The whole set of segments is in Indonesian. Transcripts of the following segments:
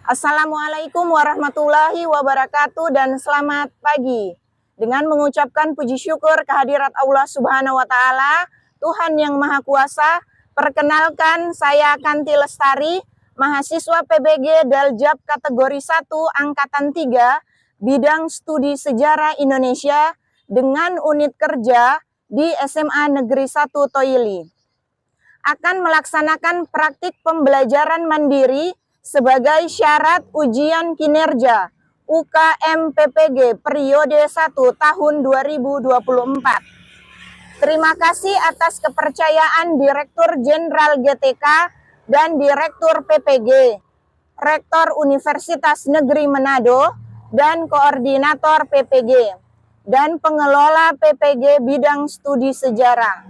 Assalamualaikum warahmatullahi wabarakatuh dan selamat pagi. Dengan mengucapkan puji syukur kehadirat Allah Subhanahu wa taala, Tuhan yang Maha Kuasa, perkenalkan saya Kanti Lestari, mahasiswa PBG Daljab kategori 1 angkatan 3, bidang studi sejarah Indonesia dengan unit kerja di SMA Negeri 1 Toili. Akan melaksanakan praktik pembelajaran mandiri sebagai syarat ujian kinerja UKM PPG periode 1 tahun 2024. Terima kasih atas kepercayaan Direktur Jenderal GTK dan Direktur PPG, Rektor Universitas Negeri Manado, dan Koordinator PPG, dan Pengelola PPG Bidang Studi Sejarah,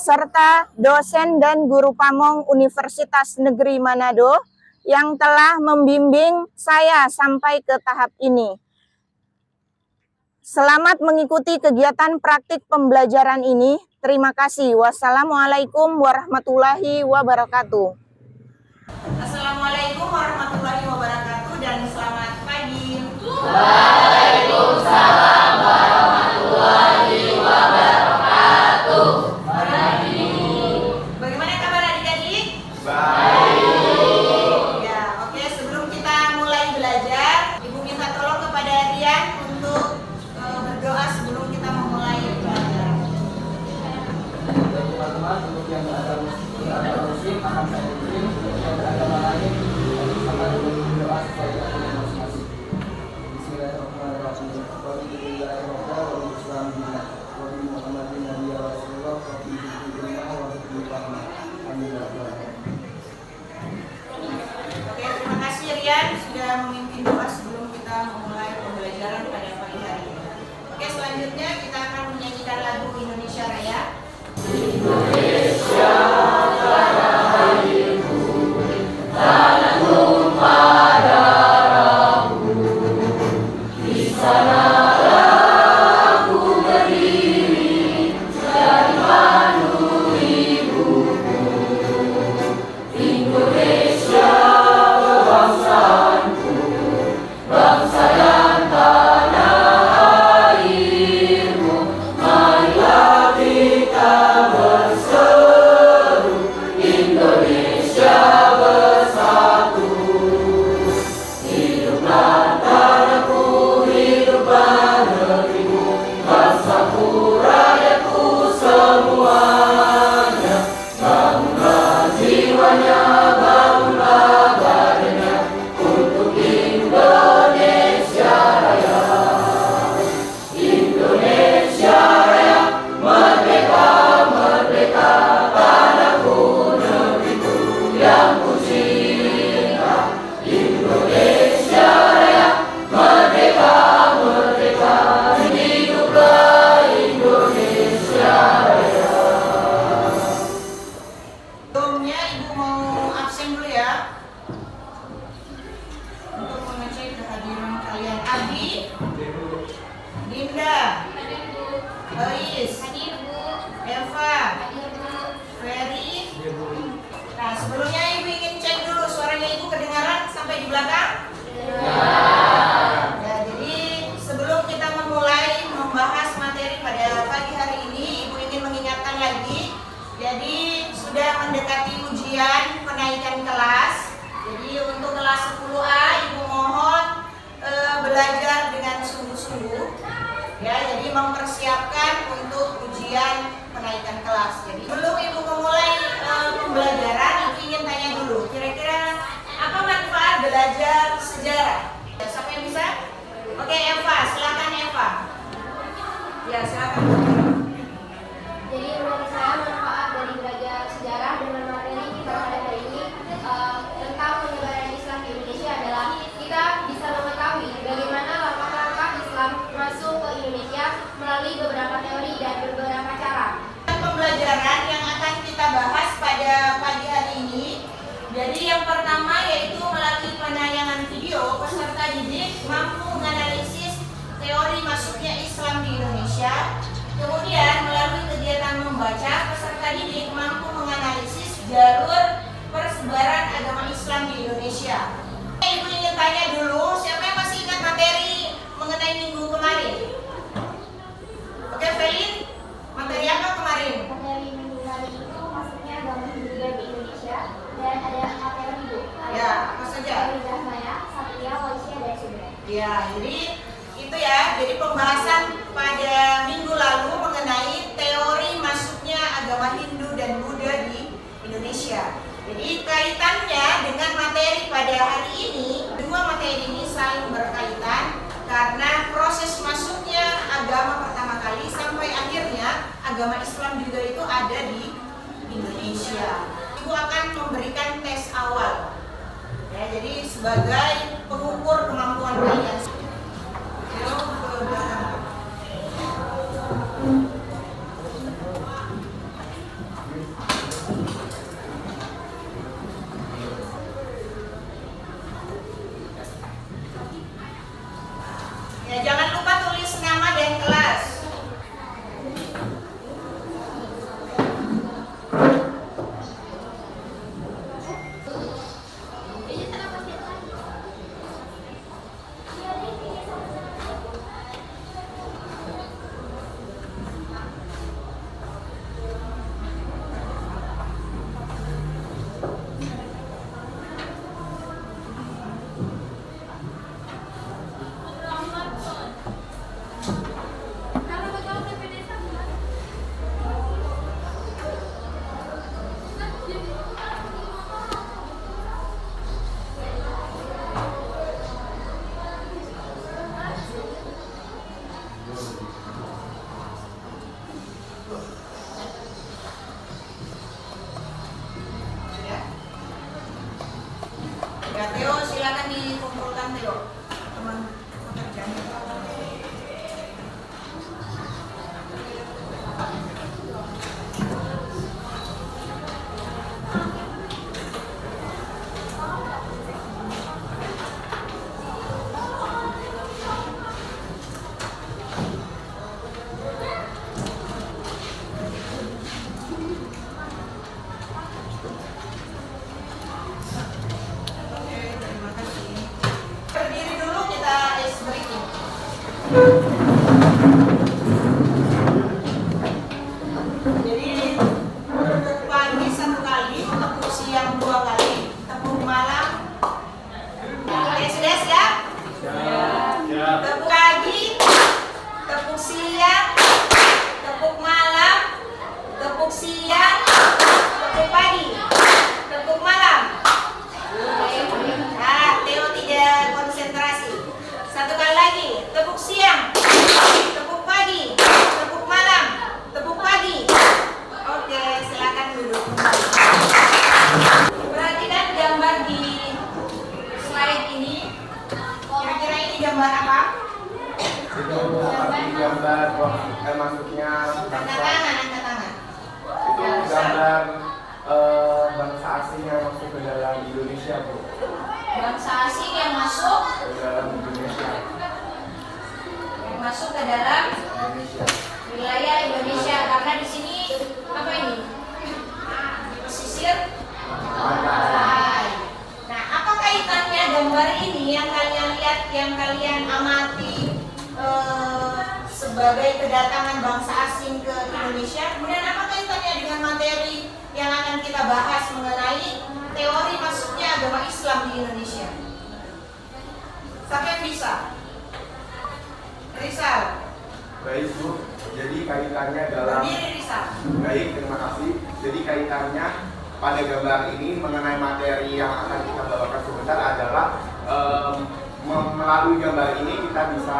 serta dosen dan guru pamong Universitas Negeri Manado yang telah membimbing saya sampai ke tahap ini. Selamat mengikuti kegiatan praktik pembelajaran ini. Terima kasih. Wassalamualaikum warahmatullahi wabarakatuh. Assalamualaikum warahmatullahi wabarakatuh dan selamat pagi. Waalaikumsalam warahmatullahi wabarakatuh. Bagaimana kabar adik-adik? Baik. Ya, oke. Sebelum kita mulai belajar, Ibu minta tolong kepada Rian untuk berdoa sebelum kita memulai belajar. Teman-teman, untuk yang beragama muslim akan saya muslim, yang beragama lain akan berdoa sesuai dengan masing-masing. Bismillahirrahmanirrahim. Wa billahi wa bismillah. Wa bi Muhammadin nabiyyi wa rasulullah wa bi dinillah wa bi fahmi. Amin. Oke, terima kasih Rian sudah memimpin doa sebelum kita memulai pembelajaran pada pagi hari ini. Oke, selanjutnya kita akan menyanyikan lagu Indonesia Raya. Indonesia rayaku, tanah tumpah darahku, di sanalah aku berdiri dan mandu ibuku. Indonesia kebangsaanku, bangsa dan tanah airmu, marilah kita berseru, Indonesia bersatu. Hiduplah tanahku, hiduplah negeriku, bangsaku, rakyatku semuanya. Bangunlah jiwanya, bangunlah badannya, untuk Indonesia Raya. Indonesia Raya, merdeka, merdeka, tanahku, negeriku yang ku cinta. Indonesia Raya, merdeka, merdeka, hiduplah Indonesia Raya. Sebelumnya Ibu mau absen dulu ya untuk mengecek kehadiran kalian. Abi, Dinda, Lois, Eva, Ferry. Nah, sebelumnya Ibu ingin cek dulu suaranya Ibu kedengaran sampai di belakang? Ya, jadi sebelum kita memulai membahas materi pada pagi hari ini, Ibu ingin mengingatkan lagi. Jadi sudah mendekati ujian penaikan kelas. Jadi untuk kelas 10A Ibu mohon belajar dengan sungguh-sungguh. Ya, jadi mempersiapkan untuk ujian penaikan kelas. Jadi sebelum Ibu memulai pembelajaran, Ibu ingin tanya dulu, kira-kira apa manfaat belajar sejarah? Ya, siapa yang bisa? Oke, Eva, silakan Eva. Ya, silakan. Jadi menurut saya manfaat dari belajar sejarah dengan materi kita pada hari ini tentang penyebaran Islam di Indonesia adalah kita bisa mengetahui bagaimana langkah-langkah Islam masuk ke Indonesia melalui beberapa teori dan beberapa cara. Pembelajaran yang akan kita bahas pada pagi hari ini. Jadi yang pertama yaitu melalui penayangan video, peserta didik mampu menganalisis teori masuknya Islam di Indonesia. tanya dulu, siapa yang masih ingat materi mengenai minggu kemarin? Oke, Felin, materi apa kemarin? Materi minggu kali itu maksudnya agama Hindu di Indonesia dan ada materi hidup. Ya, apa saja? Maya, Satria, Waisya, dan Sudra. Ya, jadi itu ya. Jadi pembahasan pada minggu lalu mengenai teori masuknya agama Hindu dan Buddha di Indonesia. Jadi kaitannya dengan materi pada hari ini, dua materi ini saling berkaitan karena proses masuknya agama pertama kali sampai akhirnya agama Islam juga itu ada di Indonesia. Ibu akan memberikan tes awal. Ya, jadi sebagai pengukur kemampuan kalian. Belok ke belakang. Ya, jangan lupa tulis nama dan kelas. Ya, Theo, silakan dikumpulkan, Theo. Teman pekerjaannya. Oke, terima kasih. Berdiri dulu, kita ice breaking. Jadi tepuk pagi 1 kali, tepuk siang 2 kali, tepuk malam. Oke, sudah siap? Tepuk pagi, tepuk siang, tepuk malam, tepuk siang, tepuk pagi, tepuk malam. Nah, Theo tidak konsentrasi. 1 kali lagi, tepuk siang, tepuk pagi, tepuk malam, tepuk pagi. Oke, silakan duduk. Perhatikan gambar di slide ini. Kira-kira ini gambar apa? Itu gambar masuknya Angkat bangsa. tangan, angkat tangan. Itu gambar bangsa asing yang masuk ke dalam Indonesia, Bu. Bangsa asing yang masuk Ke dalam Indonesia. ke dalam Indonesia. wilayah Indonesia karena di sini apa ini? Pesisir pantai. Nah, apa kaitannya gambar ini yang kalian lihat, yang kalian amati sebagai kedatangan bangsa asing ke Indonesia? Kemudian apa kaitannya dengan materi yang akan kita bahas mengenai teori masuknya agama Islam di Indonesia? Siapa yang bisa? Rizal. Baik, Bu. Jadi kaitannya dalam Berdiri, Rizal. baik, terima kasih. Jadi kaitannya pada gambar ini mengenai materi yang akan kita bawakan sebentar adalah melalui gambar ini kita bisa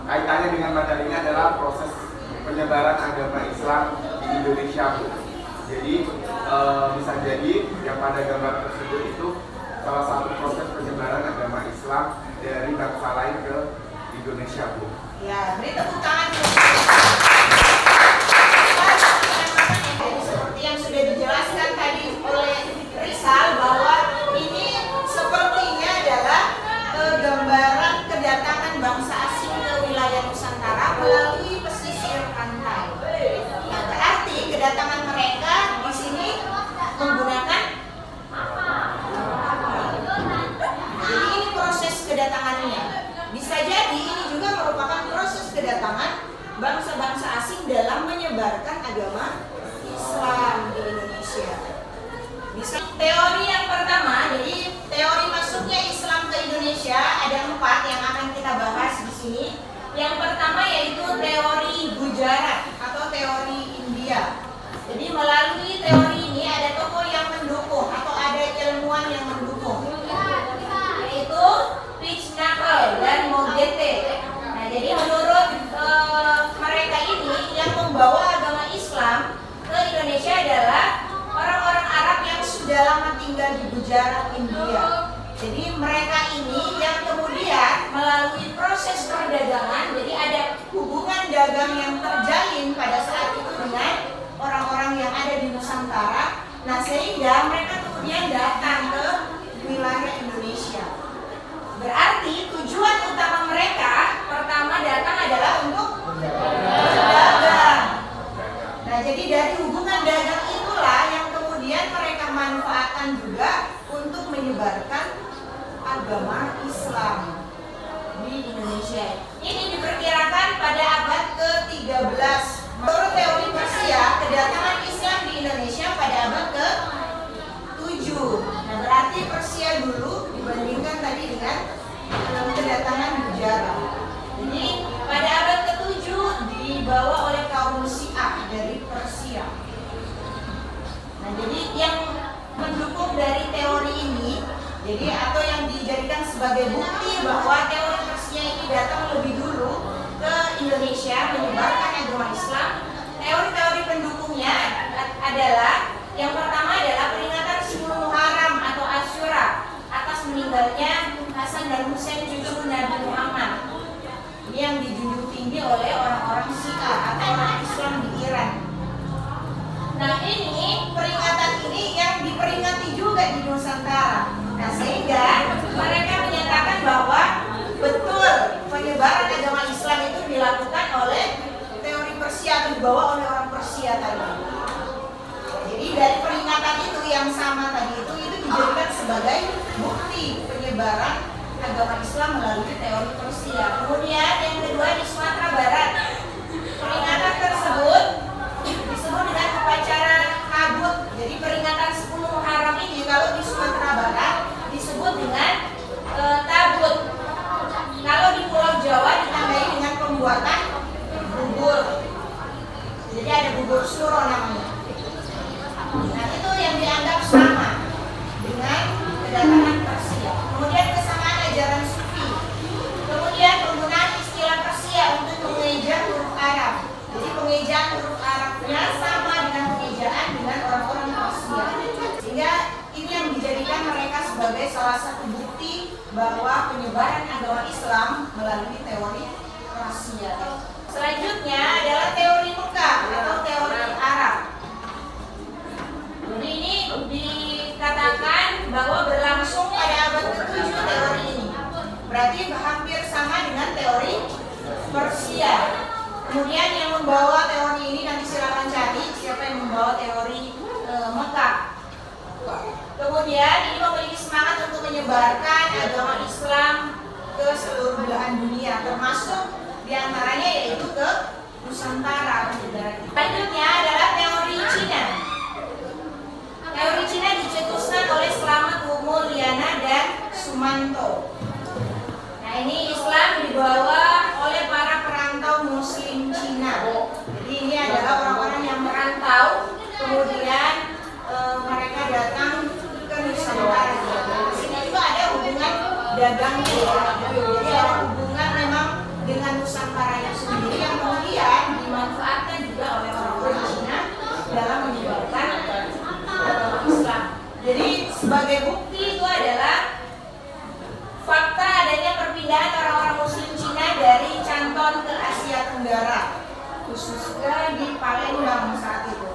kaitannya dengan materi ini adalah proses penyebaran agama Islam di Indonesia, Bu. Jadi bisa jadi yang pada gambar tersebut itu salah satu proses penyebaran agama Islam dari bangsa lain ke Indonesia, Bu. Ya, beri tepuk tangan. Jadi seperti yang sudah dijelaskan tadi oleh Rizal bahwa ini sepertinya adalah gambaran kedatangan bangsa asing ke wilayah Nusantara melalui pesisir pantai. Nah, berarti kedatangan mereka di sini menggunakan bangsa-bangsa asing dalam menyebarkan agama Islam di Indonesia. Bisa teori yang pertama, jadi teori masuknya Islam ke Indonesia ada 4 yang akan kita bahas di sini. Yang pertama yaitu teori Gujarat atau teori India. Jadi melalui teori ini ada tokoh yang mendukung atau ada ilmuwan yang mendukung, yaitu Pichnakal dan Mogete. Nah, jadi menurut mereka ini yang membawa agama Islam ke Indonesia adalah orang-orang Arab yang sudah lama tinggal di Gujarat, India. Jadi mereka ini yang kemudian melalui proses perdagangan, jadi ada hubungan dagang yang terjalin pada saat itu dengan orang-orang yang ada di Nusantara. Nah, sehingga mereka kemudian datang ke wilayah Indonesia. Berarti tujuan utama mereka pertama datang adalah untuk berdagang. Nah, jadi dari hubungan dagang itulah yang kemudian mereka manfaatkan juga untuk menyebarkan agama Islam di Indonesia. Ini diperkirakan pada abad ke-13. Menurut teori Persia, kedatangan Islam di Indonesia pada abad ke-7. Nah, berarti Persia dulu dibandingkan tadi dengan kedatangan Gujarat. Jadi pada abad ke-7 dibawa oleh kaum Syiah dari Persia. Nah, jadi yang mendukung dari teori ini, jadi atau yang dijadikan sebagai bukti bahwa teori Persia ini datang lebih dulu ke Indonesia menyebarkan agama Islam. Teori-teori pendukungnya adalah yang pertama adalah peringatan 10 Muharram atau Asyura atas meninggalnya Hasan dan Husain cucu Nabi Muhammad. Ini yang dijunjung tinggi oleh orang-orang Syiah atau orang Islam di Iran. Nah, ini peringatan ini yang diperingati juga di Nusantara. Nah, sehingga mereka menyatakan bahwa betul penyebaran agama Islam itu dilakukan oleh teori Persia atau dibawa oleh orang Persia tadi. Jadi dari peringatan itu yang sama tadi itu dijadikan sebagai bukti penyebaran agama Islam melalui teori Persia. Kemudian yang kedua di Sumatera Barat, peringatan tersebut disebut dengan upacara kabut. Jadi peringatan 10 Muharram ini kalau di Sumatera Barat disebut dengan tabut. Kalau di Pulau Jawa ditandai dengan pembuatan bubur. Jadi ada bubur suro namanya. Nah, itu yang dianggap sama dengan kedatangan Persia. Kemudian kesamaan ajaran Sufi. Kemudian penggunaan istilah Persia untuk mengeja huruf Arab. Jadi pengejaan huruf Arabnya sama dengan pengejaan dengan orang-orang Persia. Sehingga ini yang dijadikan mereka sebagai salah satu bukti bahwa penyebaran agama Islam melalui teori Persia. Selanjutnya adalah teori Mekah atau teori Arab. Jadi ini dikatakan bahwa berlangsung pada abad ke-7 teori ini. Berarti hampir sama dengan teori Persia. Kemudian yang membawa teori ini nanti silakan cari siapa yang membawa teori Mekah. Kemudian ini memiliki semangat untuk menyebarkan agama Islam ke seluruh belahan dunia, termasuk diantaranya yaitu ke Nusantara. Selanjutnya adalah teori Cina. Teori Cina dicetuskan oleh Slamet Mulyana dan Sumanto. Nah, ini Islam dibawa oleh para perantau Muslim Cina. Jadi ini adalah orang-orang yang merantau, kemudian mereka datang ke Nusantara. Di sini juga ada hubungan dagangnya ya. Jadi ada hubungan memang dengan Nusantaranya sendiri yang kemudian dimanfaatkan juga oleh orang-orang Cina dalam menyebarkan agama Islam. Jadi sebagai bukti itu adalah fakta adanya perpindahan orang-orang Muslim Cina dari Canton ke Asia Tenggara, khususnya di Palembang saat itu.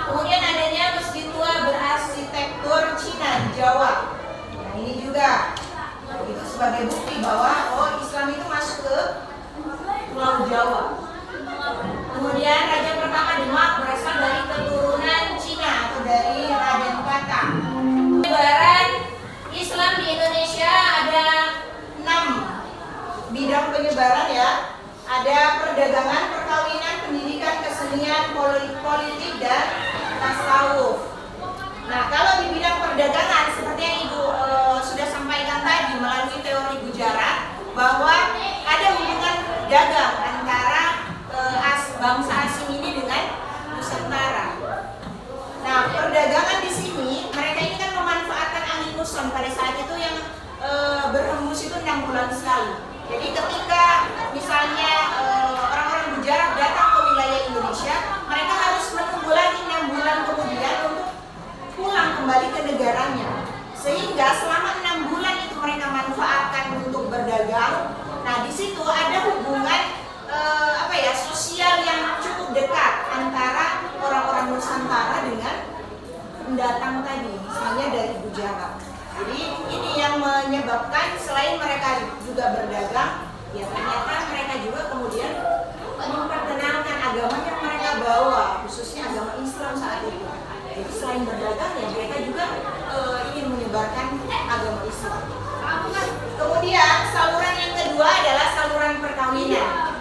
Kemudian adanya masjid tua berarsitektur Cina di Jawa. Nah, ini juga itu sebagai bukti bahwa Islam itu masuk ke Pulau Jawa. Kemudian raja pertama Demak berasal dari keturunan Cina atau dari Raden Kata. Penyebaran Islam di Indonesia ada 6 bidang penyebaran ya. ada perdagangan, perkawinan, pendidikan, kesenian, politik, dan tasawuf. Nah, kalau di bidang perdagangan, seperti yang Ibu sudah sampaikan tadi melalui teori Gujarat, bahwa ada hubungan dagang antara bangsa asing ini dengan Nusantara. Nah, perdagangan di sini, mereka ini kan memanfaatkan angin muson pada saat itu yang berhembus itu 6 bulan sekali. Jadi ketika misalnya orang-orang Gujarat datang ke wilayah Indonesia, mereka harus menunggu lagi 6 bulan kemudian untuk pulang kembali ke negaranya. Sehingga selama 6 bulan itu mereka manfaatkan untuk berdagang. Nah, di situ ada hubungan sosial yang cukup dekat antara orang-orang Nusantara dengan pendatang tadi, misalnya dari Gujarat. Jadi ini yang menyebabkan selain mereka juga berdagang, ya ternyata mereka juga kemudian memperkenalkan agama yang mereka bawa, khususnya agama Islam saat itu. Jadi selain berdagang, ya mereka juga ingin menyebarkan agama Islam. Kemudian saluran yang kedua adalah saluran perkawinan.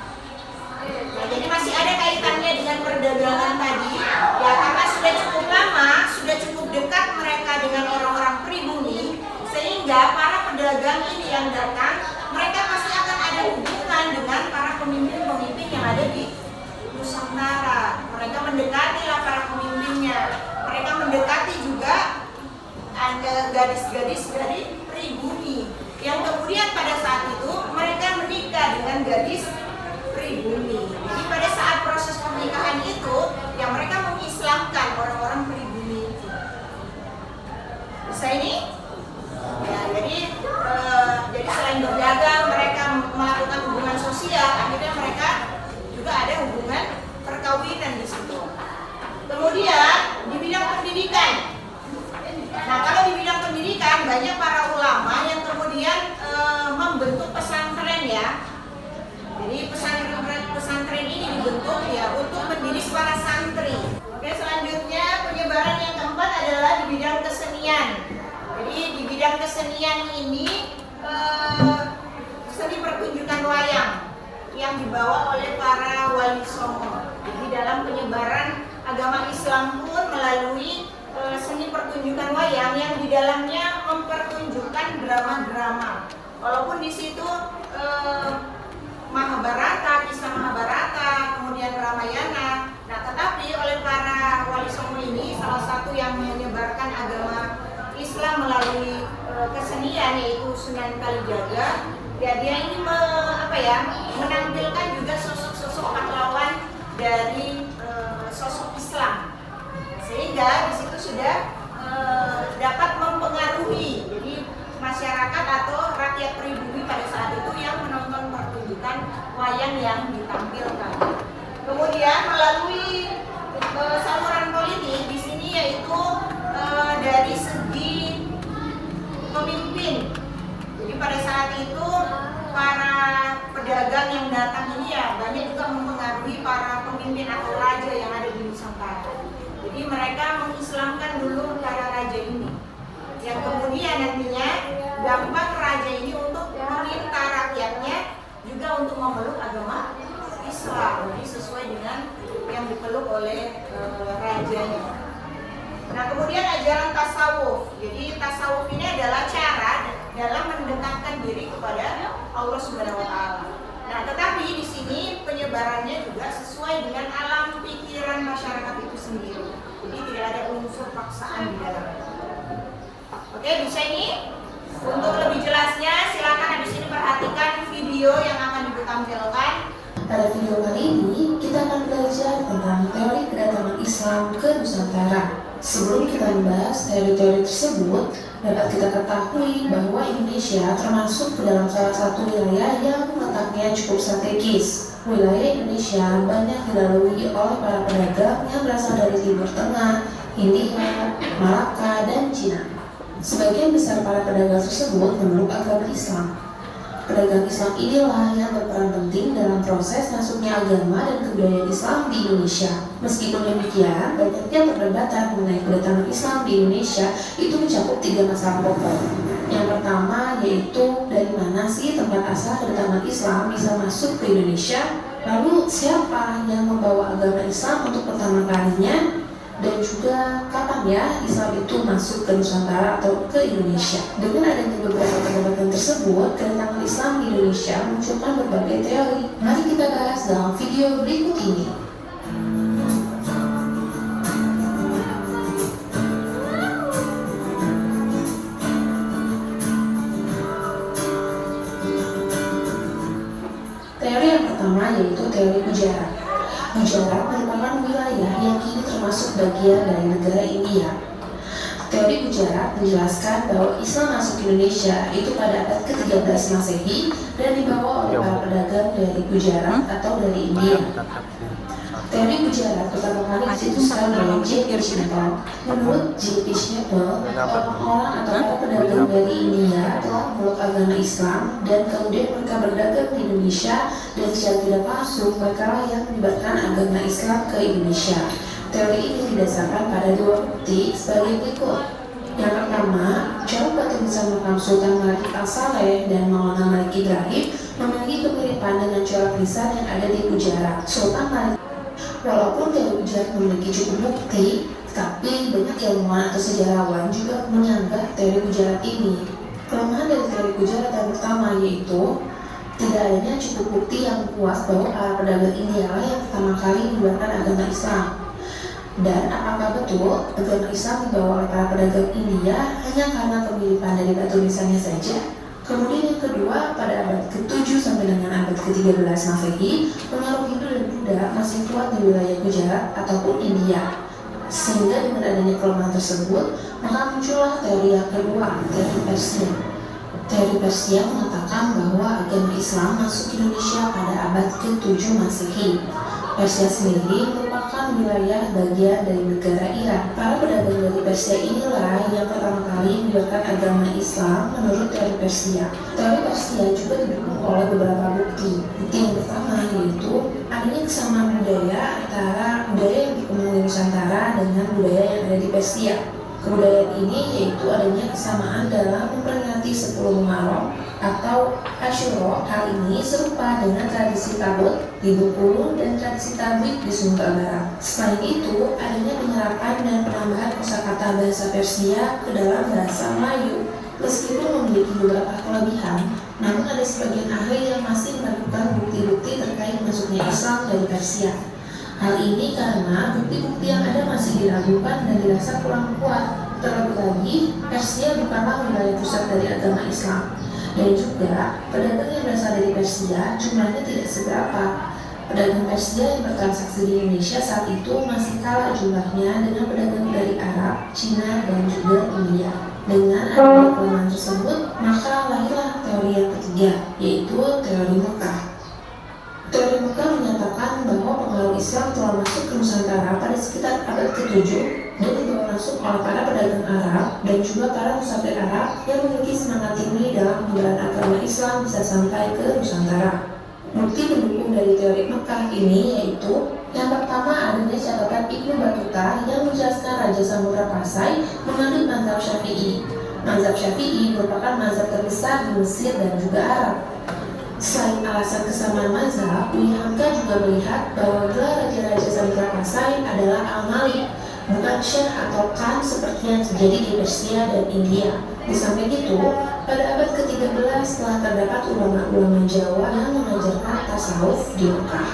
Nah, jadi masih ada kaitannya dengan perdagangan tadi, ya karena sudah cukup lama, sudah cukup dekat mereka dengan orang-orang pribumi, sehingga para pedagang ini yang datang, mereka pasti akan ada hubungan dengan para pemimpin-pemimpin yang ada di Nusantara. Mereka mendekatilah para pemimpinnya, mereka mendekati juga ada gadis-gadis dari pribumi, yang kemudian pada saat itu mereka menikah dengan gadis pribumi. Jadi pada saat proses pernikahan itu, ya mereka mengislamkan orang-orang pribumi itu. Bisa ini? Ya, jadi selain berdagang, mereka melakukan hubungan sosial. Akhirnya mereka juga ada hubungan perkawinan di situ. Kemudian di bidang pendidikan. Nah, kalau di bidang pendidikan banyak para ulama yang kemudian membentuk pesantren ya. Jadi pesantren ini dibentuk ya untuk mendidik para santri. Oke, selanjutnya penyebaran yang keempat adalah di bidang kesenian. Jadi di bidang kesenian ini seni pertunjukan wayang yang dibawa oleh para wali songo. Jadi dalam penyebaran agama Islam pun melalui seni pertunjukan wayang yang di dalamnya mempertunjukkan drama-drama. Walaupun di situ Mahabharata, kisah Mahabharata, kemudian Ramayana. Nah, tetapi oleh para wali songo ini, salah satu yang menyebarkan agama Islam melalui kesenian yaitu Sunan Kalijaga. Ya, dia ini menampilkan juga sosok-sosok pahlawan dari sosok Islam, sehingga di situ sudah dapat mempengaruhi jadi masyarakat atau rakyat pribumi pada saat itu yang menonton pertunjukan wayang yang ditampilkan. Kemudian melalui saluran politik di sini yaitu dari segi pemimpin. Jadi pada saat itu para pedagang yang datang ini ya banyak juga mempengaruhi para pemimpin atau raja yang ada di Nusantara. Jadi mereka mengislamkan dulu para raja ini, yang kemudian nantinya gampang raja ini untuk meminta rakyatnya juga untuk memeluk agama Islam, jadi sesuai dengan yang dipeluk oleh rajanya. Nah, kemudian ajaran tasawuf. Jadi tasawuf ini adalah cara dalam mendekatkan diri kepada Allah Subhanahu wa taala. Nah, tetapi di sini penyebarannya juga sesuai dengan alam pikiran masyarakat itu sendiri. Jadi tidak ada unsur paksaan di dalamnya. Oke, bisa ini? Untuk lebih jelasnya silakan habis ini perhatikan video yang akan ditampilkan. Pada video kali ini kita akan belajar tentang teori kedatangan Islam ke Nusantara. Sebelum kita membahas teori-teori tersebut, dapat kita ketahui bahwa Indonesia termasuk ke dalam salah satu wilayah yang letaknya cukup strategis. Wilayah Indonesia banyak dilalui oleh para pedagang yang berasal dari Timur Tengah, Hindia, Malaka, dan Cina. Sebagian besar para pedagang tersebut memeluk agama Islam. Pedagang Islam inilah yang berperan penting dalam proses masuknya agama dan kebudayaan Islam di Indonesia. Meskipun demikian, banyaknya perdebatan mengenai kedatangan Islam di Indonesia itu mencakup 3 masalah pokok. Yang pertama yaitu dari mana bagaimana sih tempat asal kedatangan Islam bisa masuk ke Indonesia? Lalu siapa yang membawa agama Islam untuk pertama kalinya? Dan juga kapan ya Islam itu masuk ke Nusantara atau ke Indonesia? Dengan adanya beberapa perdebatan tersebut, kedatangan Islam di Indonesia munculkan berbagai teori. Mari kita bahas dalam video berikut ini. Teori yang pertama yaitu teori Gujarat. Gujarat merupakan wilayah yang kini termasuk bagian dari negara India. Teori Gujarat menjelaskan bahwa Islam masuk ke Indonesia itu pada abad ke-13 Masehi dan dibawa oleh para pedagang dari Gujarat atau dari India. Teori Gujarat pertama kali dicetuskan oleh J.P. Chappell. Menurut J.P. Chappell, orang-orang atau para pedagang dari India telah memeluk agama Islam dan kemudian mereka berdagang di Indonesia, dan secara tidak langsung mereka lah yang menyebarkan agama Islam ke Indonesia. Teori ini didasarkan pada dua bukti sebagai berikut. Yang pertama, jauh batu nisan makam Sultan Malik Al-Saleh dan Maulana Malik Ibrahim memiliki kemiripan dengan corak nisan yang ada di Gujarat. Sultan Malik, walaupun teori Gujarat memiliki cukup bukti, tapi banyak ilmuwan atau sejarawan juga menyanggah teori Gujarat ini. Kelemahan dari teori Gujarat yang pertama yaitu tidak adanya cukup bukti yang kuat bahwa para pedagang India lah yang pertama kali menyebarkan agama Islam. Dan apakah betul agama Islam dibawa oleh para pedagang India hanya karena kemiripan dari batu nisannya saja? Kemudian yang kedua, pada abad ke-7 sampai dengan abad ke-13 Masehi, pengaruh Hindu dan Buddha masih kuat di wilayah Gujarat ataupun India. Sehingga dengan adanya kelemahan tersebut, maka muncullah teori yang kedua, teori Persia. Teori Persia mengatakan bahwa agama Islam masuk Indonesia pada abad ke-7 Masehi. Persia sendiri merupakan wilayah bagian dari negara Iran. Para pedagang dari Persia inilah yang pertama kali menyebarkan agama Islam menurut teori Persia. Teori Persia juga didukung oleh beberapa bukti. Bukti yang pertama yaitu adanya kesamaan budaya antara budaya yang dikembangkan di Nusantara dengan budaya yang ada di Persia. Kebudayaan ini yaitu adanya kesamaan dalam memperingati 10 Muharram atau Asyura. Hal ini serupa dengan tradisi Tabut di Bengkulu dan tradisi Tablik di Sumatera Barat. Selain itu, adanya penyerapan dan penambahan kosakata bahasa Persia ke dalam bahasa Melayu. Meskipun memiliki beberapa kelebihan, namun ada sebagian ahli yang masih meragukan bukti-bukti terkait masuknya Islam dari Persia. Hal ini karena bukti-bukti yang ada masih diragukan dan dirasa kurang kuat. Terlebih lagi, Persia bukanlah wilayah pusat dari agama Islam. Dan juga, pedagang yang berasal dari Persia jumlahnya tidak seberapa. Pedagang Persia yang bertransaksi di Indonesia saat itu masih kalah jumlahnya dengan pedagang dari Arab, Cina, dan juga India. Dengan adanya kelemahan tersebut, maka lahirlah teori yang ketiga, yaitu teori Mekah. Teori Mekah menyatakan bahwa pengaruh Islam telah masuk ke Nusantara pada sekitar abad ke-7 dan dibawa masuk oleh para pedagang Arab dan juga para musafir Arab yang memiliki semangat tinggi dalam penyebaran agama Islam bisa sampai ke Nusantara. Bukti pendukung dari teori Mekah ini yaitu yang pertama adanya catatan Ibnu Battuta yang menjelaskan Raja Samudra Pasai menganut mazhab Syafi'i. Mazhab Syafi'i merupakan mazhab terbesar di Mesir dan juga Arab. Selain alasan kesamaan mazhab, Louis Hamka juga melihat bahwa gelar Raja-Raja Samudra Pasai adalah Al-Malik, bukan Syekh atau Khan seperti yang terjadi di Persia dan India. Di samping itu, pada abad ke-13 telah terdapat ulama-ulama Jawa yang mengajarkan tasawuf di Mekah.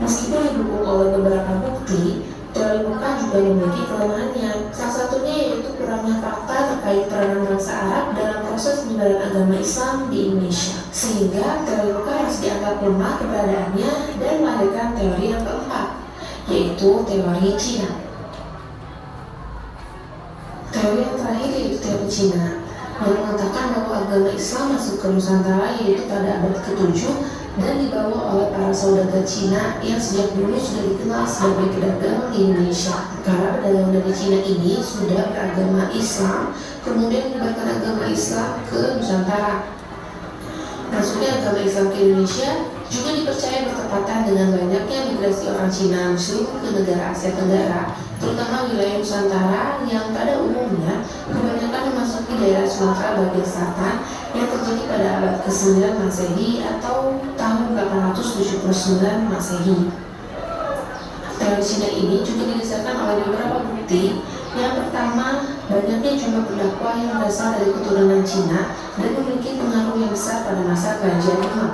Meskipun didukung oleh beberapa bukti, teori Mekah juga memiliki kelemahannya. Salah satunya yaitu kurangnya fakta terkait peranan bangsa Arab dalam proses penyebaran agama Islam di Indonesia. Sehingga teori Mekah harus dianggap lemah keberadaannya dan melahirkan teori yang keempat, yaitu teori Cina. Teori yang terakhir yaitu teori Cina, yang mengatakan bahwa agama Islam masuk ke Nusantara yaitu pada abad ke-7 dan dibawa oleh para saudagar Cina yang sejak dulu sudah dikenal sebagai pedagang di Indonesia. Para pedagang dari Cina ini sudah beragama Islam, kemudian menyebarkan agama Islam ke Nusantara. Masuknya agama Islam ke Indonesia juga dipercaya bertepatan dengan banyaknya migrasi orang Cina Muslim ke negara Asia Tenggara, terutama wilayah Nusantara yang pada umumnya kebanyakan memasuki di daerah Sumatera bagian selatan yang terjadi pada abad ke-9 Masehi atau tahun 879 Masehi. Teori Cina ini juga didasarkan oleh beberapa bukti. Yang pertama, banyaknya jumlah pendakwah yang berasal dari keturunan Cina dan memiliki pengaruh yang besar pada masa Kerajaan Demak.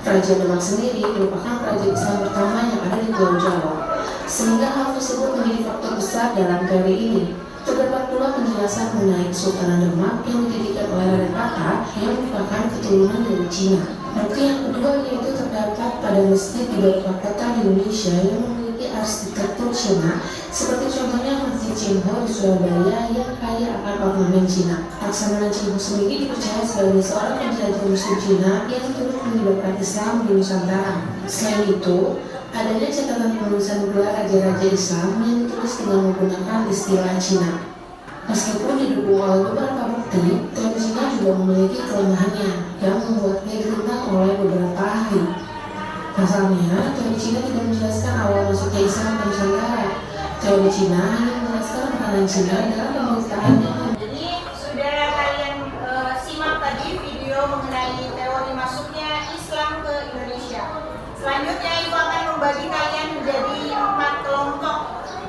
Kerajaan Demak sendiri merupakan kerajaan Islam pertama yang ada di Pulau Jawa, sehingga hal tersebut menjadi faktor besar dalam teori ini. Terdapat pula penjelasan mengenai Kesultanan Demak yang didirikan oleh Raden Patah yang merupakan keturunan dari Cina. Bukti yang kedua yaitu terdapat pada masjid di beberapa kota di Indonesia yang memiliki arsitektur Cina, seperti contohnya Masjid Cengho di Surabaya yang kaya akan ornamen Cina. Laksamana Cengho sendiri dipercaya sebagai seorang penjelajah Muslim Cina yang turut menyebarkan Islam di Nusantara. Selain itu, adanya catatan penulisan gelar raja-raja Islam yang ditulis dengan menggunakan istilah Cina. Meskipun didukung oleh beberapa bukti, teori Cina juga memiliki kelemahannya yang membuatnya ditentang oleh beberapa ahli. Pasalnya, teori Cina tidak menjelaskan awal masuknya Islam ke Nusantara. Teori Cina hanya menjelaskan peranan Cina dalam pemerintahannya. Jadi sudah kalian simak tadi video mengenai teori masuknya Islam ke Indonesia. Selanjutnya Ibu akan membagi kalian menjadi 4 kelompok.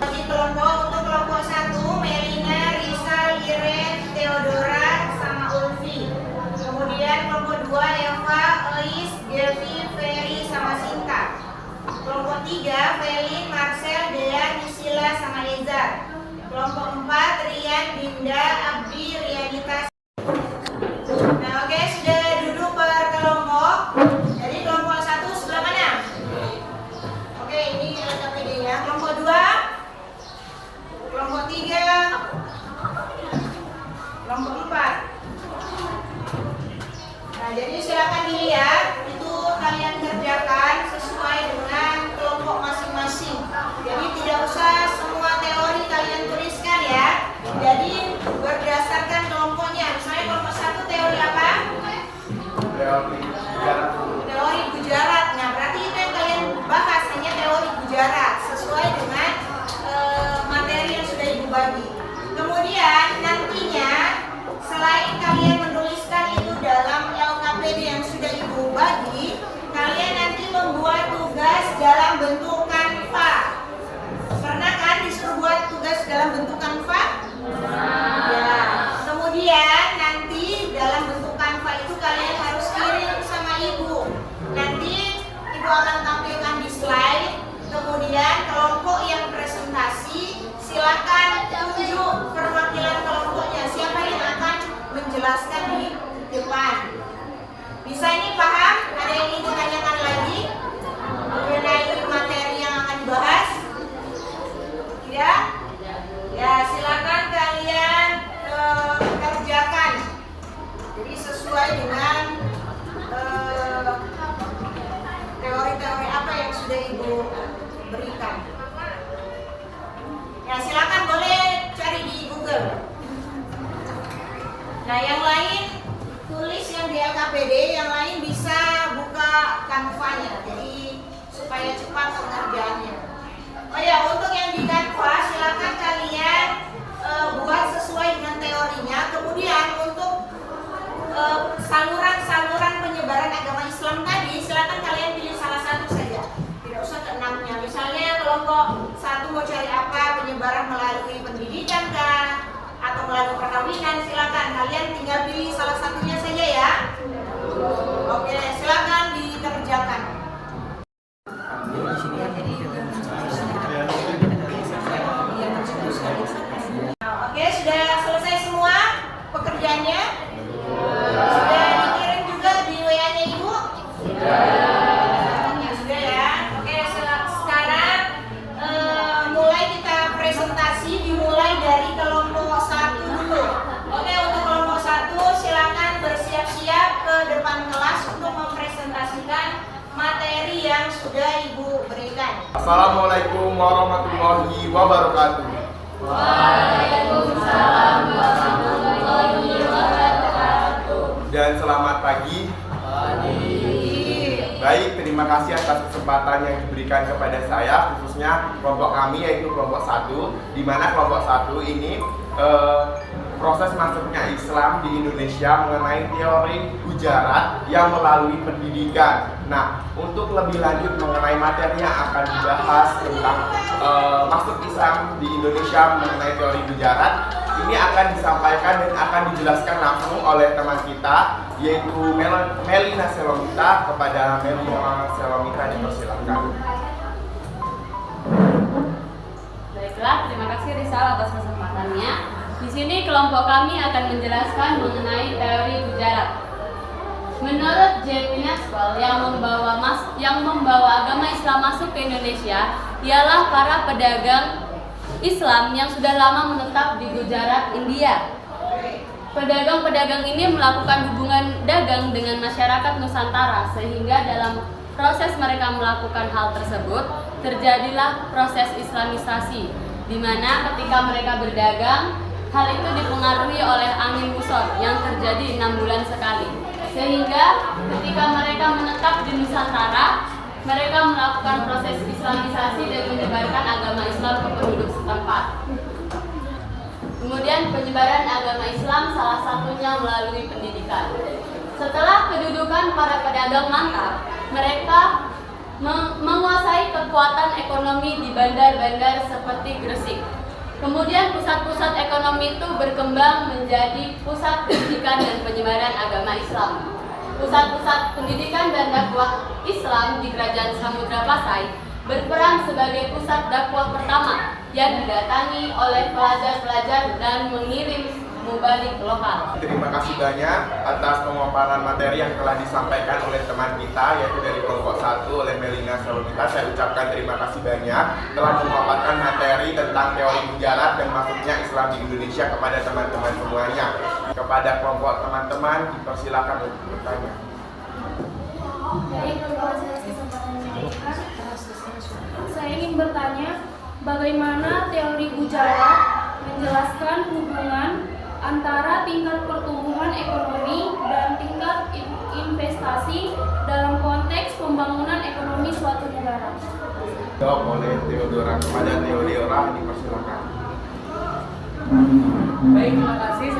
Bagi kelompok untuk kelompok 1, Melina, Risa, Iren, Theodora, sama Ulfi. Kemudian kelompok 2, Eva, Elis, Devi, Ferry, sama Sinta. Kelompok 3, Felin, Marcel, Dea, Nisila, sama Eza. Kelompok 4, Rian, Dinda, Abdi, Rianita. Nah, oke, sudah duduk per kelompok. Jadi kelompok 1 sebelah mana? Oke, ini LKPD-nya. Kelompok 2, kelompok 3, kelompok 4. Nah, jadi silakan dilihat, itu kalian kerjakan sesuai dengan kelompok masing-masing. Jadi tidak usah semua teori kalian tuliskan ya. Jadi berdasarkan kelompoknya. Misalnya kelompok 1 teori apa? Teori Gujarat. Nah, berarti itu yang kalian bahas, hanya teori Gujarat sesuai dengan materi yang sudah Ibu bagi. Kemudian nantinya selain kalian menuliskan itu dalam LKPD yang sudah Ibu bagi, kalian nanti membuat tugas dalam bentuk Canva. Pernah kan disuruh buat tugas dalam bentuk Canva? Ya. Kemudian nanti dalam bentuk Canva itu kalian harus kirim sama Ibu. Nanti Ibu akan tampilkan di slide. Kemudian kelompok yang presentasi silakan tunjuk perwakilan kelompoknya. Siapa yang akan menjelaskan di depan? Bisa ini paham? Ada yang ingin ditanyakan lagi mengenai materi yang akan dibahas? Tidak? Ya, silakan kalian kerjakan. Jadi sesuai dengan teori-teori apa yang sudah Ibu berikan. Ya, silakan boleh cari di Google. Nah, yang lain tulis yang di LKPD, yang lain bisa buka Canva-nya. Jadi supaya cepat pengerjaannya. Oh ya, untuk yang di Canva silakan kalian buat sesuai dengan teorinya. Kemudian untuk saluran-saluran penyebaran agama Islam tadi, silakan kalian pilih salah satu saja. Tidak usah ke-6-nya. Misalnya kelompok 1 mau cari apa, penyebaran melalui pendidikan kah, atau melalui perkawinan, silakan kalian tinggal pilih salah satunya saja ya. Oke, silakan dikerjakan. Oke, sudah selesai semua pekerjaannya? Sudah dikirim juga di WA-nya Ibu? Ya, sudah ya. Oke, sekarang mulai kita presentasi, dimulai dari kelompok 1 dulu. Oke, untuk kelompok 1 silakan bersiap-siap ke depan kelas untuk mempresentasikan materi yang sudah Ibu berikan. Assalamualaikum warahmatullahi wabarakatuh. Waalaikumsalam warahmatullahi wabarakatuh. Dan selamat pagi. Baik, terima kasih atas kesempatan yang diberikan kepada saya, khususnya kelompok kami yaitu kelompok 1, di mana kelompok 1 ini proses masuknya Islam di Indonesia mengenai teori Gujarat yang melalui pendidikan. Nah, untuk lebih lanjut mengenai materi yang akan dibahas tentang masuk Islam di Indonesia mengenai teori Gujarat, ini akan disampaikan dan akan dijelaskan langsung oleh teman kita, yaitu Melina Selomita. Kepada Melina Selomita dipersilakan. Baiklah, terima kasih Rizal atas kesempatannya. Di sini kelompok kami akan menjelaskan mengenai teori Gujarat. Menurut J.P. Maxwell, yang membawa agama Islam masuk ke Indonesia ialah para pedagang Islam yang sudah lama menetap di Gujarat, India. Pedagang-pedagang ini melakukan hubungan dagang dengan masyarakat Nusantara, sehingga dalam proses mereka melakukan hal tersebut terjadilah proses Islamisasi, di mana ketika mereka berdagang, hal itu dipengaruhi oleh angin muson yang terjadi 6 bulan sekali. Sehingga ketika mereka menetap di Nusantara, mereka melakukan proses Islamisasi dan menyebarkan agama Islam ke penduduk setempat. Kemudian penyebaran agama Islam salah satunya melalui pendidikan. Setelah kedudukan para pedagang mantap, mereka menguasai kekuatan ekonomi di bandar-bandar seperti Gresik. Kemudian pusat-pusat ekonomi itu berkembang menjadi pusat pendidikan dan penyebaran agama Islam. Pusat-pusat pendidikan dan dakwah Islam di Kerajaan Samudra Pasai berperan sebagai pusat dakwah pertama yang didatangi oleh pelajar-pelajar dan mengirim mubalik lokal. Terima kasih banyak atas pemaparan materi yang telah disampaikan oleh teman kita, yaitu dari kelompok 1 oleh Melina Selomita. Saya ucapkan terima kasih banyak telah memaparkan materi tentang teori Gujarat dan masuknya Islam di Indonesia kepada teman-teman semuanya. Kepada kelompok teman-teman dipersilakan untuk bertanya. Baik, terima kasih atas kesempatan yang diberikan. Saya ingin bertanya, bagaimana teori Gujarat menjelaskan hubungan antara tingkat pertumbuhan ekonomi dan tingkat investasi dalam konteks pembangunan ekonomi suatu negara? Jawab oleh Theodora. Kepada Theodora dipersilakan. Baik, terima kasih.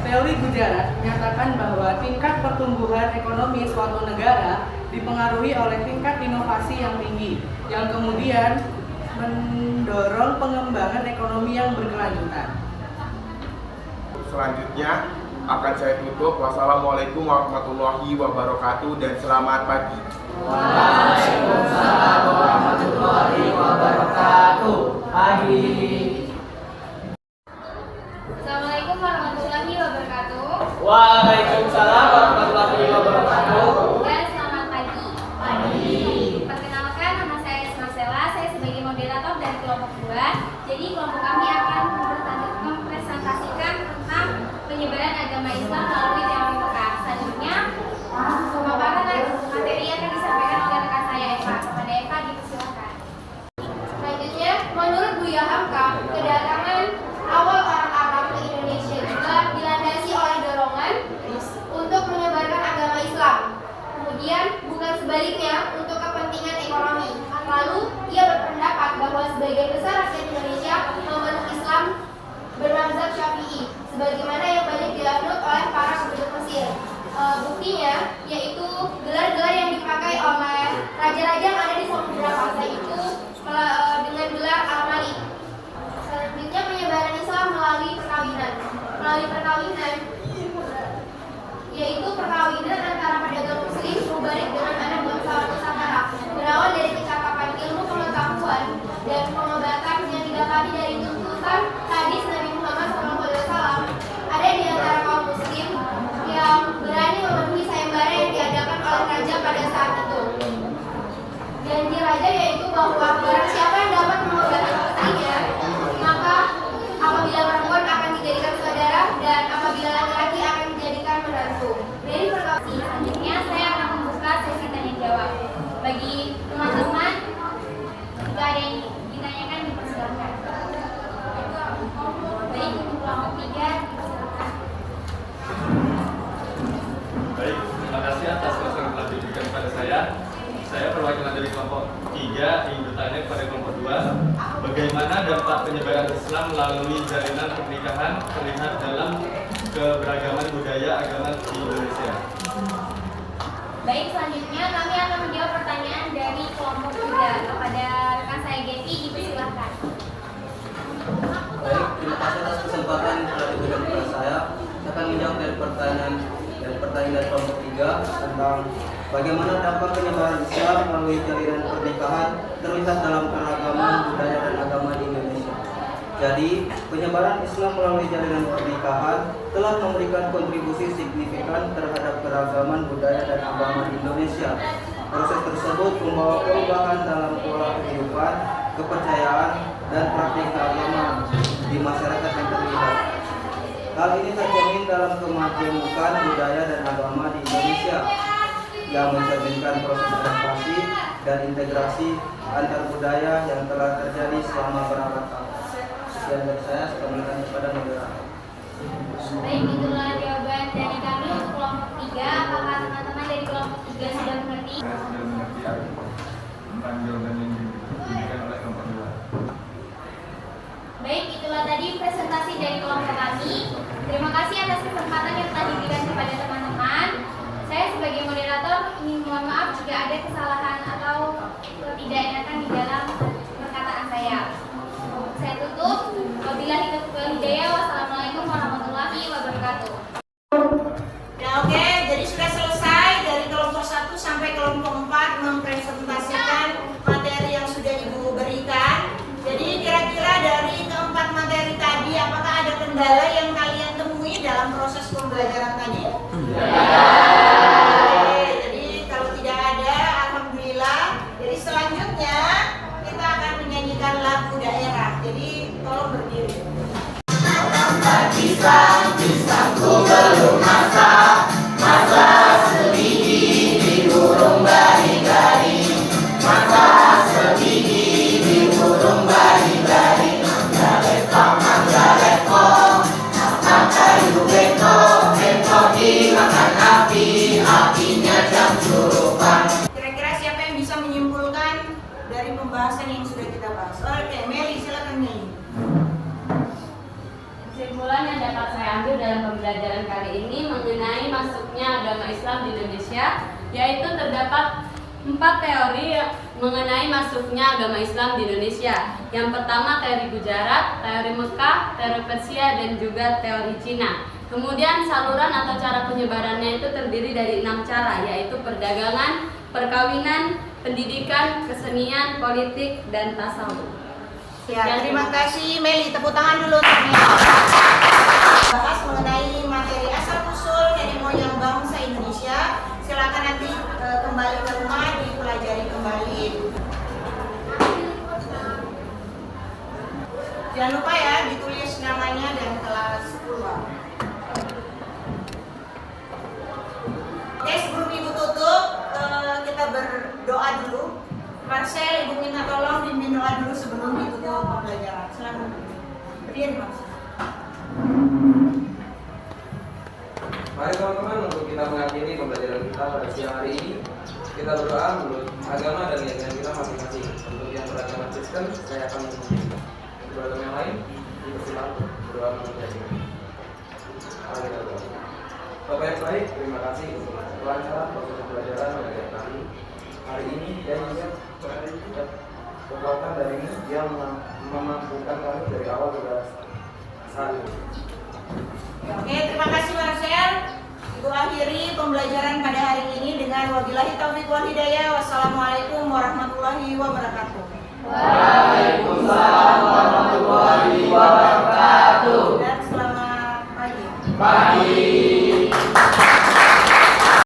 Teori Gujarat menyatakan bahwa tingkat pertumbuhan ekonomi suatu negara dipengaruhi oleh tingkat inovasi yang tinggi, yang kemudian mendorong pengembangan ekonomi yang berkelanjutan. Selanjutnya akan saya tutup. Wassalamualaikum warahmatullahi wabarakatuh dan selamat pagi. Waalaikumsalam warahmatullahi wabarakatuh. Pagi. Assalamualaikum warahmatullahi wabarakatuh. Waalaikumsalam warahmatullahi wabarakatuh. Dan selamat pagi. Perkenalkan, nama saya Marcella. Saya sebagai moderator dari kelompok 2. Jadi kelompok kami akan mempresentasikan tentang penyebaran agama Islam melalui teori Mekah. Selanjutnya, pemaparan materi akan disampaikan oleh rekan saya Eva. Kepada Eva dipersilakan. Selanjutnya, menurut Buya Hamka, kedatangan awal orang Arab ke Indonesia juga dilandasi oleh dorongan untuk menyebarkan agama Islam. Kemudian, bukan sebaliknya untuk kepentingan ekonomi. Lalu, ia berpendapat bahwa sebagian besar rakyat Indonesia memeluk Islam bermazhab Syafi'i, sebagaimana yang banyak dianut oleh para penduduk Mesir. Buktinya, yaitu gelar-gelar yang dipakai oleh raja-raja yang ada di Samudra Pasai itu dengan gelar Al-Malik. Selanjutnya, penyebaran Islam melalui perkawinan. Melalui perkawinan, yaitu perkawinan antara pedagang Muslim mubarik dengan anak bangsawan Nusantara, berawal dari kecakapan ilmu pengetahuan dan pengobatan yang didapati dari tuntutan hadis Nabi Muhammad SAW. Ada di antara kaum Muslim yang berani memenuhi sayembara yang diadakan oleh raja pada saat itu. Janji raja yaitu bahwa barang siapa yang dapat mengobati putrinya, maka apabila perempuan akan dijadikan saudara dan apabila laki Bagaimana dampak penyebaran Islam melalui jalinan pernikahan terlihat dalam keberagaman budaya agama di Indonesia? Baik, selanjutnya kami akan menjawab pertanyaan dari kelompok 3. Kepada rekan saya Gevi, dipersilahkan. Baik, terima kasih atas kesempatan yang telah diberikan kepada saya. Saya akan menjawab dari pertanyaan dari kelompok 3 tentang bagaimana dampak penyebaran Islam melalui jalinan pernikahan terlihat dalam keragaman budaya dan agama di Indonesia. Jadi, penyebaran Islam melalui jalinan pernikahan telah memberikan kontribusi signifikan terhadap keragaman budaya dan agama di Indonesia. Proses tersebut membawa perubahan dalam pola kehidupan, kepercayaan, dan praktik keagamaan di masyarakat yang terlibat. Hal ini tercermin dalam kemajemukan budaya dan agama di Indonesia yang mencerminkan proses adaptasi dan integrasi antar budaya yang telah terjadi selama berabad-abad. Sekian dari saya kembalikan kepada moderator. Baik, itulah jawaban dari kami untuk kelompok 3. Apakah teman-teman dari kelompok 3 sudah mengerti? Saya sudah mengerti tentang jawaban yang diberikan oleh kelompok 2. Baik, itulah tadi presentasi dari kelompok kami. Terima kasih atas kesempatan yang telah diberikan kepada teman-teman. Saya sebagai moderator ingin mohon maaf jika ada kesalahan atau ketidakenakan di dalam perkataan saya. Saya tutup. Wabillahi taufiq hidayah. Wassalamualaikum warahmatullahi wabarakatuh. Ya, oke, jadi sudah selesai dari kelompok 1 sampai kelompok 4 mempresentasikan materi yang sudah Ibu berikan. Jadi kira-kira dari keempat materi tadi, apakah ada kendala yang kalian temui dalam proses pembelajaran tadi? Oke, jadi kalau tidak ada, alhamdulillah. Jadi selanjutnya kita akan menyanyikan lagu daerah. Jadi tolong berdiri. Kira-kira siapa yang bisa menyimpulkan dari pembahasan yang sudah kita bahas? Oke, Meli, silakan Meli. Kesimpulan yang dapat saya ambil dalam pembelajaran kali ini mengenai masuknya agama Islam di Indonesia, yaitu terdapat 4 teori mengenai masuknya agama Islam di Indonesia. Yang pertama teori Gujarat, teori Mekah, teori Persia, dan juga teori Cina. Kemudian saluran atau cara penyebarannya itu terdiri dari 6 cara, yaitu perdagangan, perkawinan, pendidikan, kesenian, politik, dan tasawuf. Ya, terima kasih Meli. Tepuk tangan dulu untuk Meli. Bahas mengenai materi asal-usul nenek moyang bangsa Indonesia. Silakan nanti kembali ke rumah dipelajari kembali. Jangan lupa ya ditulis namanya dan kelas 10. Oke, sebelum Ibu tutup, kita berdoa dulu. Marcel, Ibu minta tolong pimpin doa dulu sebelum ditutup pembelajaran. Silakan berdiri, Marcel. Mari teman-teman, untuk kita mengakhiri pembelajaran kita pada siang hari ini, kita berdoa menurut agama dan keyakinan kita masing-masing. Untuk yang beragama Kristen, saya akan memimpin. Untuk beragama yang lain, dipersilakan berdoa menurut keyakinan. Mari kita berdoa. Bapak yang baik, terima kasih untuk kelancaran proses pembelajaran mengajar kami hari ini dan juga kekuatan darimu yang memampukan kami dari awal hingga saat ini. Oke, terima kasih Marcel. Ibu akhiri pembelajaran pada hari ini dengan wabillahi taufiq wal hidayah. Wassalamualaikum warahmatullahi wabarakatuh. Waalaikumsalam warahmatullahi wabarakatuh. Dan selamat pagi. Pagi.